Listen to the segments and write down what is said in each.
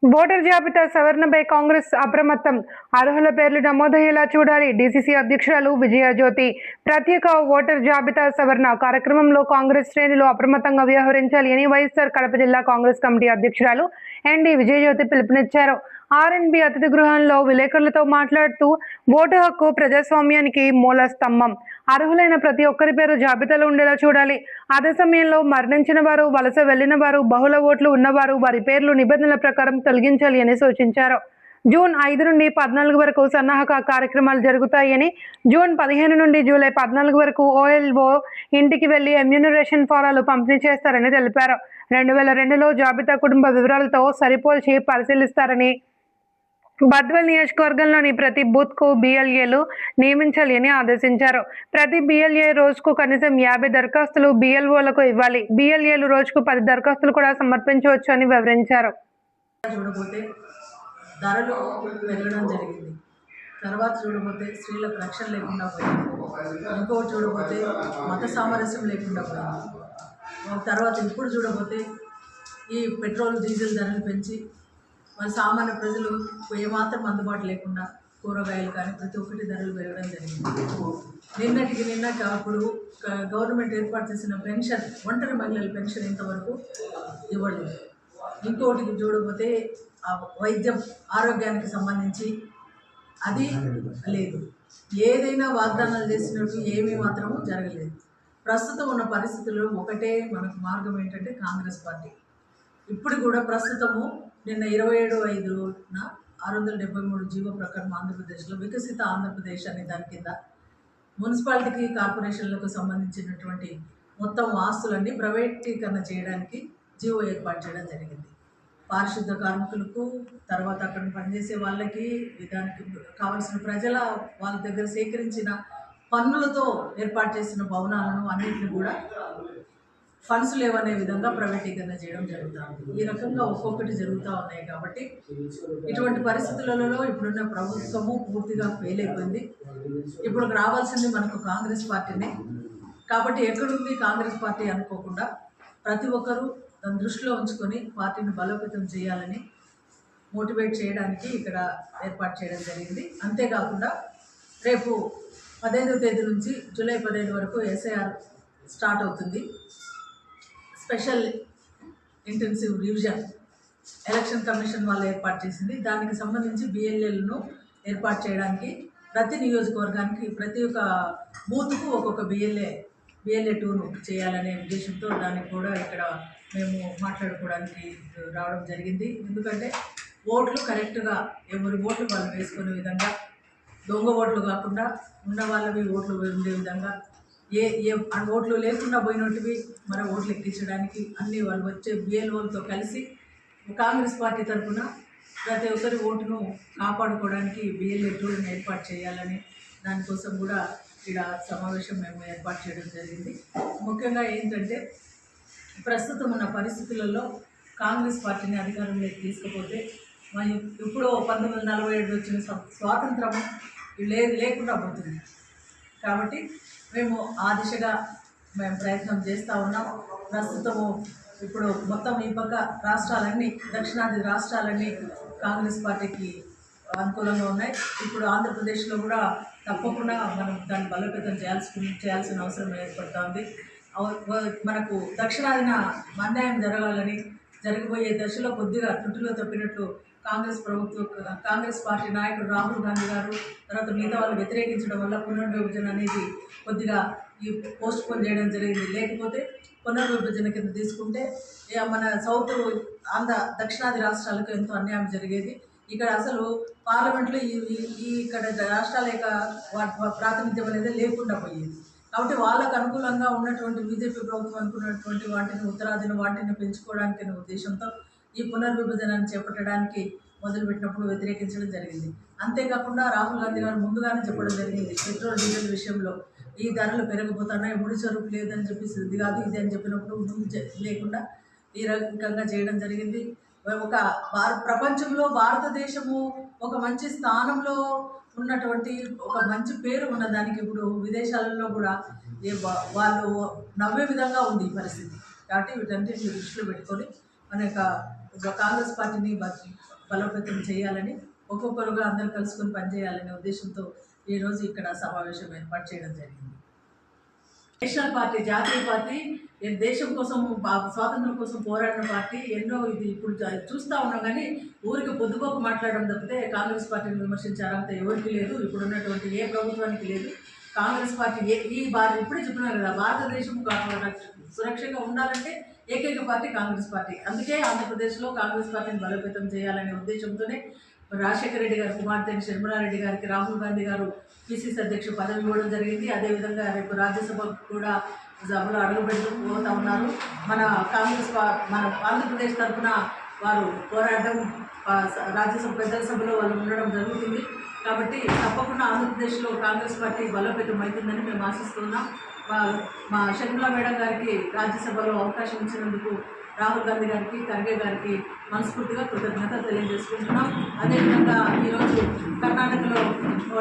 Voter జాబితా సవరణపై కాంగ్రెస్ అప్రమత్తం. అర్హుల పేర్లు నమోదయ్యేలా చూడాలి. డీసీసీ అధ్యక్షురాలు విజయజ్యోతి. ప్రత్యేక ఓటర్ జాబితా సవరణ కార్యక్రమంలో కాంగ్రెస్ శ్రేణులు అప్రమత్తంగా వ్యవహరించాలి అని వైఎస్ఆర్ కడప జిల్లా కాంగ్రెస్ కమిటీ అధ్యక్షురాలు ఎన్డీ విజయజ్యోతి పిలుపునిచ్చారు. ఆర్ఎన్బి అతిథి గృహంలో విలేకరులతో మాట్లాడుతూ ఓటు హక్కు ప్రజాస్వామ్యానికి మూల స్తంభం. అర్హులైన ప్రతి ఒక్కరి పేరు జాబితాలో ఉండేలా చూడాలి. అదే సమయంలో మరణించిన వారు, వలస వెళ్లిన వారు, బహుళ ఓట్లు ఉన్నవారు వారి పేర్లు నిబంధనల ప్రకారం తొలగించాలి అని సూచించారు. జూన్ 5 నుండి 14 వరకు సన్నాహక కార్యక్రమాలు జరుగుతాయని, జూన్ 15 నుండి జూలై 14 వరకు ఓఎల్ఓ ఇంటికి వెళ్లి ఎమ్యూనరేషన్ ఫారాలు పంపిణీ చేస్తారని తెలిపారు. 2002లో జాబితా కుటుంబ వివరాలతో సరిపోల్చి పరిశీలిస్తారని, బద్వేల్ నియోజకవర్గంలోని ప్రతి బూత్ కు బిఎల్ఏలు నియమించాలి అని ఆదేశించారు. ప్రతి బిఎల్ఏ రోజుకు కనీసం 50 దరఖాస్తులు బిఎల్ఓలకు ఇవ్వాలి. బిఎల్ఏలు రోజుకు 10 దరఖాస్తులు కూడా సమర్పించవచ్చు అని వివరించారు. చూడబోతే ధరలు పెరగడం జరిగింది. తర్వాత చూడబోతే స్త్రీలకు రక్షణ లేకుండా పోయింది. ఇంకోటి చూడబోతే మత సామరస్యం లేకుండా పోయింది. తర్వాత ఇప్పుడు చూడబోతే ఈ పెట్రోల్ డీజిల్ ధరలు పెంచి మరి సామాన్య ప్రజలు ఏమాత్రం అందుబాటు లేకుండా కూరగాయలు కానీ ప్రతి ఒక్కటి ధరలు పెరగడం జరిగింది. నిన్నటికి అప్పుడు గవర్నమెంట్ ఏర్పాటు చేసిన పెన్షన్, ఒంటరి మహిళల పెన్షన్ ఇంతవరకు ఇవ్వలేదు. ఇంకోటి చూడబోతే వైద్యం, ఆరోగ్యానికి సంబంధించి అది లేదు. ఏదైనా వాగ్దానాలు చేసినట్టు ఏమీ మాత్రము జరగలేదు. ప్రస్తుతం ఉన్న పరిస్థితుల్లో ఒకటే మనకు మార్గం ఏంటంటే కాంగ్రెస్ పార్టీ. ఇప్పుడు కూడా ప్రస్తుతము నిన్న 27/5న 673 జీవో ప్రకారం ఆంధ్రప్రదేశ్లో వికసిత ఆంధ్రప్రదేశ్ అనే దాని కింద మున్సిపాలిటీకి, కార్పొరేషన్లకు సంబంధించినటువంటి మొత్తం ఆస్తులన్నీ ప్రైవేటీకరణ చేయడానికి జీవో ఏర్పాటు చేయడం జరిగింది. పారిశుద్ధ కార్మికులకు, తర్వాత అక్కడ పనిచేసే వాళ్ళకి, దానికి కావాల్సిన ప్రజల వాళ్ళ దగ్గర సేకరించిన పన్నులతో ఏర్పాటు చేసిన భవనాలను అన్నింటిని కూడా ఫండ్స్ లేవనే విధంగా ప్రైవేటీకరణ చేయడం జరుగుతుంది. ఈ రకంగా ఒక్కొక్కటి జరుగుతూ ఉన్నాయి. కాబట్టి ఇటువంటి పరిస్థితులలో ఇప్పుడున్న ప్రభుత్వము పూర్తిగా ఫెయిల్ అయిపోయింది. ఇప్పుడు రావాల్సింది మనకు కాంగ్రెస్ పార్టీనే. కాబట్టి ఎక్కడుంది కాంగ్రెస్ పార్టీ అనుకోకుండా ప్రతి ఒక్కరూ దాన్ని దృష్టిలో ఉంచుకొని పార్టీని బలోపేతం చేయాలని మోటివేట్ చేయడానికి ఇక్కడ ఏర్పాటు చేయడం జరిగింది. అంతేకాకుండా రేపు 15వ తేదీ నుంచి జూలై 15 వరకు ఎస్ఐఆర్ స్టార్ట్ అవుతుంది. Special intensive revision election commission వాళ్ళు ఏర్పాటు చేసింది. దానికి సంబంధించి బిఎల్ఏలను ఏర్పాటు చేయడానికి ప్రతి నియోజకవర్గానికి, ప్రతి ఒక్క బూత్కు ఒక్కొక్క బిఎల్ఏ 2ను చేయాలనే ఉద్దేశంతో దానికి కూడా ఇక్కడ మేము మాట్లాడుకోవడానికి రావడం జరిగింది. ఎందుకంటే ఓట్లు కరెక్ట్గా ఎవరి ఓట్లు వాళ్ళు వేసుకునే విధంగా, దొంగ ఓట్లు కాకుండా ఉన్న వాళ్ళవి ఓట్లు ఉండే విధంగా, ఏ ఓట్లు లేకుండా పోయినట్టువి మన ఓట్లు ఎక్కించడానికి అన్ని వాళ్ళు వచ్చే బిఎల్ఓలతో కలిసి కాంగ్రెస్ పార్టీ తరఫున ప్రతి ఒక్కరి ఓటును కాపాడుకోవడానికి బిఎల్ఏ 2ని ఏర్పాటు చేయాలని దానికోసం కూడా ఇక్కడ సమావేశం మేము ఏర్పాటు చేయడం జరిగింది. ముఖ్యంగా ఏంటంటే ప్రస్తుతం ఉన్న పరిస్థితులలో కాంగ్రెస్ పార్టీని అధికారంలోకి తీసుకుపోతే మరి ఇప్పుడు 1947 వచ్చిన స్వాతంత్రం లేకుండా పోతుంది. కాబట్టి మేము ఆ దిశగా మేము ప్రయత్నం చేస్తూ ఉన్నాం. ప్రస్తుతము ఇప్పుడు మొత్తం ఈ పక్క రాష్ట్రాలన్నీ, దక్షిణాది రాష్ట్రాలన్నీ కాంగ్రెస్ పార్టీకి అనుకూలంగా ఉన్నాయి. ఇప్పుడు ఆంధ్రప్రదేశ్లో కూడా తప్పకుండా మనం దాన్ని బలోపేతం చేయాల్సిన అవసరం ఏర్పడుతుంది. మనకు దక్షిణాదిన అన్యాయం జరగాలని, జరిగిపోయే దశలో కొద్దిగా త్రుటిలో తప్పినట్లు కాంగ్రెస్ పార్టీ నాయకుడు రాహుల్ గాంధీ గారు, తర్వాత మిగతా వాళ్ళు వ్యతిరేకించడం వల్ల పునర్విభజన అనేది కొద్దిగా ఈ పోస్ట్ పోన్ చేయడం జరిగింది. లేకపోతే పునర్విభజన కింద తీసుకుంటే మన దక్షిణాది రాష్ట్రాలకు ఎంతో అన్యాయం జరిగేది. ఇక్కడ అసలు పార్లమెంట్లో ఇక్కడ రాష్ట్రాల యొక్క ప్రాతినిధ్యం అనేది లేకుండా పోయేది. కాబట్టి వాళ్ళకు అనుకూలంగా ఉన్నటువంటి బీజేపీ ప్రభుత్వం అనుకున్నటువంటి వాటిని, ఉత్తరాదిన వాటిని పెంచుకోవడానికి అనే ఉద్దేశంతో ఈ పునర్విభజనను చేపట్టడానికి మొదలుపెట్టినప్పుడు వ్యతిరేకించడం జరిగింది. అంతేకాకుండా రాహుల్ గాంధీ గారు ముందుగానే చెప్పడం జరిగింది, పెట్రోల్ డీజిల్ విషయంలో ఈ ధరలు పెరిగిపోతున్నాయి, ముడి సరుకు లేదని చెప్పేసి ఇది కాదు ఇది అని చెప్పినప్పుడు ముందు లేకుండా ఈ రకంగా చేయడం జరిగింది. ఒక ప్రపంచంలో భారతదేశము ఒక మంచి స్థానంలో ఉన్నటువంటి, ఒక మంచి పేరు ఉన్నదానికి ఇప్పుడు విదేశాలలో కూడా వాళ్ళు నవ్వే విధంగా ఉంది ఈ పరిస్థితి. కాబట్టి వీటన్నిటిని దృష్టిలో పెట్టుకొని మన యొక్క కాంగ్రెస్ పార్టీని బలోపేతం చేయాలని, ఒక్కొక్కరుగా అందరూ కలుసుకొని పనిచేయాలనే ఉద్దేశంతో ఈరోజు ఇక్కడ సమావేశం ఏర్పాటు చేయడం జరిగింది. నేషనల్ పార్టీ, జాతీయ పార్టీ, దేశం కోసం స్వాతంత్రం కోసం పోరాడిన పార్టీ. ఎన్నో ఇది ఇప్పుడు చూస్తూ ఉన్నాం, కానీ ఊరికి పొద్దుపోకు మాట్లాడడం తప్పితే కాంగ్రెస్ పార్టీని విమర్శించే అర్హత ఎవరికి లేదు, ఇప్పుడున్నటువంటి ఏ ప్రభుత్వానికి లేదు. కాంగ్రెస్ పార్టీ ఇప్పుడే చెప్తున్నారు కదా, భారతదేశం సురక్షంగా ఉండాలంటే ఏకైక పార్టీ కాంగ్రెస్ పార్టీ. అందుకే ఆంధ్రప్రదేశ్లో కాంగ్రెస్ పార్టీని బలోపేతం చేయాలనే ఉద్దేశంతోనే రాజశేఖర రెడ్డి గారి కుమార్తెని షర్మిలారెడ్డి గారికి రాహుల్ గాంధీ గారు పిసిసి అధ్యక్షుడు పదవి ఇవ్వడం జరిగింది. అదేవిధంగా రేపు రాజ్యసభ కూడా సభలో అడుగుపెట్టుకుపోతా ఉన్నారు. మన ఆంధ్రప్రదేశ్ తరఫున వారు పోరాడడం, రాజ్యసభ పెద్దల సభలో వాళ్ళు ఉండడం జరుగుతుంది. కాబట్టి తప్పకుండా ఆంధ్రప్రదేశ్లో కాంగ్రెస్ పార్టీ బలోపేతం అవుతుందని మేము ఆశిస్తున్నాం. మా షర్మిలా మేడం గారికి రాజ్యసభలో అవకాశం ఇచ్చినందుకు రాహుల్ గాంధీ గారికి, ఖర్గే గారికి మనస్ఫూర్తిగా కృతజ్ఞతలు తెలియజేసుకుంటున్నాం. అదేవిధంగా ఈరోజు కర్ణాటకలో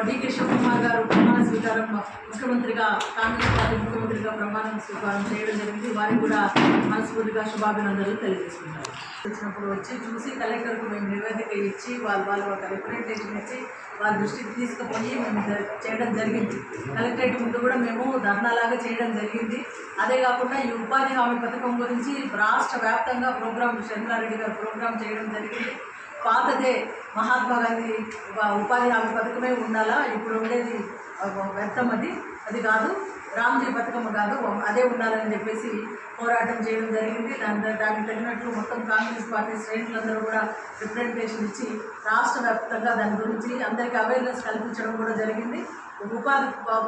డికే శివకుమార్ గారు ప్రమాణ స్వీకారం ముఖ్యమంత్రిగా, కాంగ్రెస్ పార్టీ ముఖ్యమంత్రిగా ప్రమాణ స్వీకారం చేయడం జరిగింది. వారికి కూడా మనస్ఫూర్తిగా శుభాభినందనలు తెలియజేసుకుంటారు. వచ్చినప్పుడు వచ్చి చూసి కలెక్టర్కు మేము నివేదిక ఇచ్చి వాళ్ళు ఒక రిప్రజెంటేషన్ ఇచ్చి వారి దృష్టికి తీసుకుపోయి మేము చేయడం జరిగింది. కలెక్టరేట్ ముందు కూడా మేము ధర్నాలాగా చేయడం జరిగింది. అదే కాకుండా ఈ ఉపాధి హామీ పథకం గురించి రాష్ట్ర వ్యాప్తంగా ప్రోగ్రాం, షర్మిలారెడ్డి గారు ప్రోగ్రాం చేయడం జరిగింది. పాతదే మహాత్మా గాంధీ ఉపాధి హామీ పథకమే ఉండాలా, ఇప్పుడు ఉండేది వ్యర్థం, అది కాదు, రామ్జీ పథకం కాదు, అదే ఉండాలని చెప్పేసి పోరాటం చేయడం జరిగింది. దానికి తగినట్లు మొత్తం కాంగ్రెస్ పార్టీ శ్రేణులందరూ కూడా రిప్రజెంటేషన్ ఇచ్చి రాష్ట్ర వ్యాప్తంగా దాని గురించి అందరికీ అవేర్నెస్ కల్పించడం కూడా జరిగింది. ఉపాధి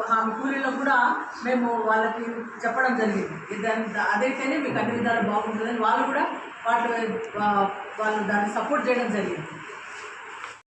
హామీ కూలీలకు కూడా మేము వాళ్ళకి చెప్పడం జరిగింది. అదైతేనే మీకు అన్ని విధాలు బాగుంటుందని వాళ్ళు కూడా వాళ్ళు దాన్ని సపోర్ట్ చేయడం జరిగింది.